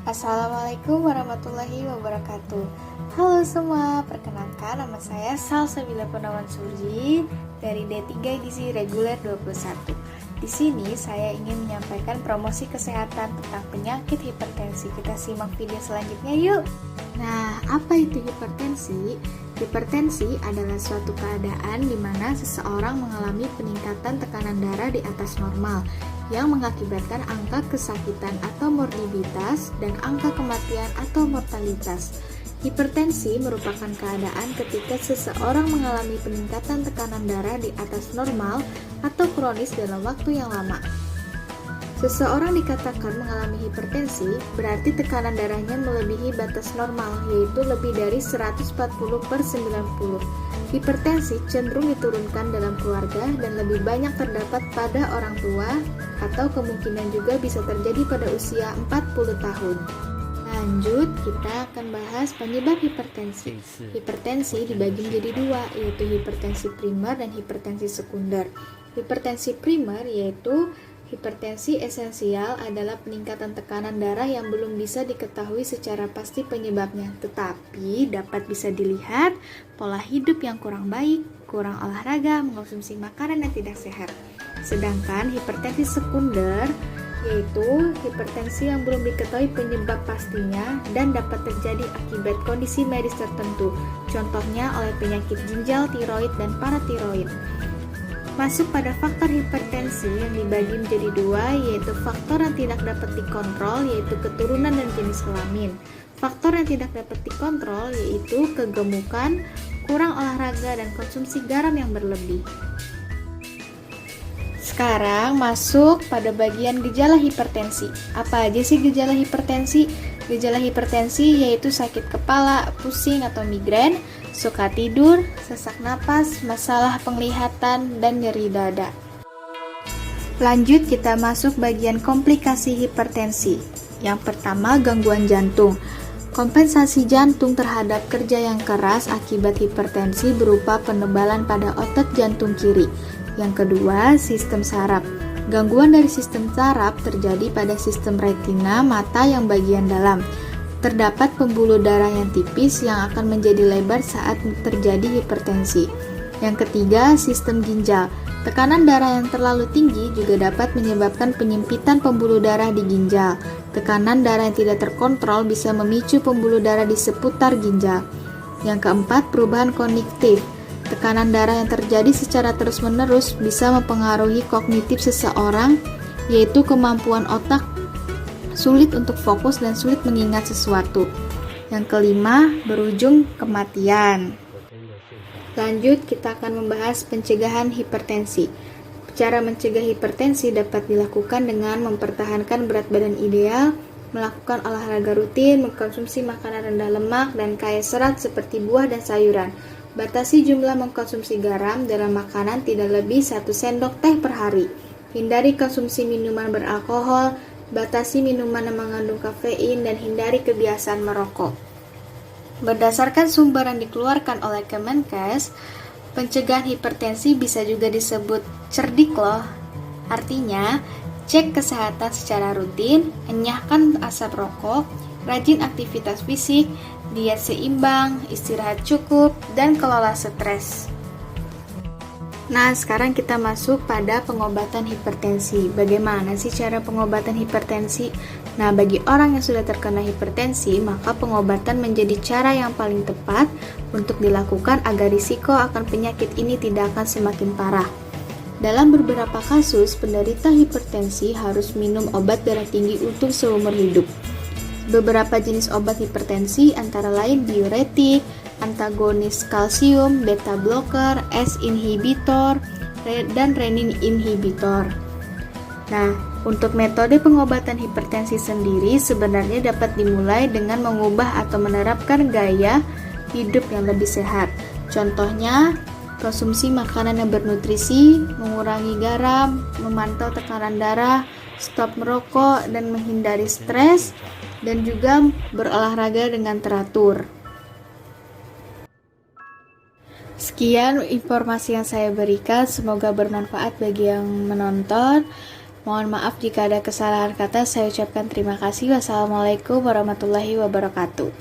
Assalamualaikum warahmatullahi wabarakatuh. Halo semua, perkenalkan nama saya Salsabila Purnawan Surji dari D3 Gizi Reguler 21. Di sini saya ingin menyampaikan promosi kesehatan tentang penyakit hipertensi. Kita simak video selanjutnya yuk. Nah, apa itu hipertensi? Hipertensi adalah suatu keadaan di mana seseorang mengalami peningkatan tekanan darah di atas normal yang mengakibatkan angka kesakitan atau morbiditas dan angka kematian atau mortalitas. Hipertensi merupakan keadaan ketika seseorang mengalami peningkatan tekanan darah di atas normal atau kronis dalam waktu yang lama. Seseorang dikatakan mengalami hipertensi berarti tekanan darahnya melebihi batas normal, yaitu lebih dari 140/90. Hipertensi cenderung diturunkan dalam keluarga dan lebih banyak terdapat pada orang tua, atau kemungkinan juga bisa terjadi pada usia 40 tahun. Lanjut, kita akan bahas penyebab hipertensi. Hipertensi dibagi menjadi dua, yaitu hipertensi primer dan hipertensi sekunder. Hipertensi primer yaitu hipertensi esensial adalah peningkatan tekanan darah yang belum bisa diketahui secara pasti penyebabnya, tetapi dapat bisa dilihat pola hidup yang kurang baik, kurang olahraga, mengkonsumsi makanan yang tidak sehat. Sedangkan hipertensi sekunder yaitu hipertensi yang belum diketahui penyebab pastinya dan dapat terjadi akibat kondisi medis tertentu, contohnya oleh penyakit ginjal, tiroid, dan paratiroid. Masuk pada faktor hipertensi yang dibagi menjadi dua, yaitu faktor yang tidak dapat dikontrol, yaitu keturunan dan jenis kelamin. Faktor yang tidak dapat dikontrol yaitu kegemukan, kurang olahraga, dan konsumsi garam yang berlebih. Sekarang masuk pada bagian gejala hipertensi. Apa aja sih gejala hipertensi? Gejala hipertensi yaitu sakit kepala, pusing atau migrain, suka tidur, sesak napas, masalah penglihatan, dan nyeri dada. Lanjut kita masuk bagian komplikasi hipertensi. Yang pertama, gangguan jantung. Kompensasi jantung terhadap kerja yang keras akibat hipertensi berupa penebalan pada otot jantung kiri. Yang kedua, sistem saraf. Gangguan dari sistem saraf terjadi pada sistem retina mata yang bagian dalam. Terdapat pembuluh darah yang tipis yang akan menjadi lebar saat terjadi hipertensi. Yang ketiga, sistem ginjal. Tekanan darah yang terlalu tinggi juga dapat menyebabkan penyempitan pembuluh darah di ginjal. Tekanan darah yang tidak terkontrol bisa memicu pembuluh darah di seputar ginjal. Yang keempat, perubahan kognitif. Tekanan darah yang terjadi secara terus-menerus bisa mempengaruhi kognitif seseorang, yaitu kemampuan otak sulit untuk fokus dan sulit mengingat sesuatu. Yang kelima, berujung kematian. Lanjut, kita akan membahas pencegahan hipertensi. Cara mencegah hipertensi dapat dilakukan dengan mempertahankan berat badan ideal, melakukan olahraga rutin, mengkonsumsi makanan rendah lemak dan kaya serat seperti buah dan sayuran. Batasi jumlah mengkonsumsi garam dalam makanan tidak lebih 1 sendok teh per hari. Hindari konsumsi minuman beralkohol, batasi minuman yang mengandung kafein, dan hindari kebiasaan merokok. Berdasarkan sumber yang dikeluarkan oleh Kemenkes, pencegahan hipertensi bisa juga disebut cerdik loh. Artinya, cek kesehatan secara rutin, enyahkan asap rokok, rajin aktivitas fisik, diet seimbang, istirahat cukup, dan kelola stres. Nah, sekarang kita masuk pada pengobatan hipertensi. Bagaimana sih cara pengobatan hipertensi? Nah, bagi orang yang sudah terkena hipertensi, maka pengobatan menjadi cara yang paling tepat untuk dilakukan agar risiko akan penyakit ini tidak akan semakin parah. Dalam beberapa kasus, penderita hipertensi harus minum obat darah tinggi untuk seumur hidup. Beberapa jenis obat hipertensi antara lain diuretik, antagonis kalsium, beta blocker, ACE inhibitor, dan renin inhibitor. Nah, untuk metode pengobatan hipertensi sendiri sebenarnya dapat dimulai dengan mengubah atau menerapkan gaya hidup yang lebih sehat. Contohnya, konsumsi makanan yang bernutrisi, mengurangi garam, memantau tekanan darah, stop merokok, dan menghindari stres, dan juga berolahraga dengan teratur. Sekian informasi yang saya berikan, semoga bermanfaat bagi yang menonton. Mohon maaf jika ada kesalahan kata. Saya ucapkan terima kasih. Wassalamualaikum warahmatullahi wabarakatuh.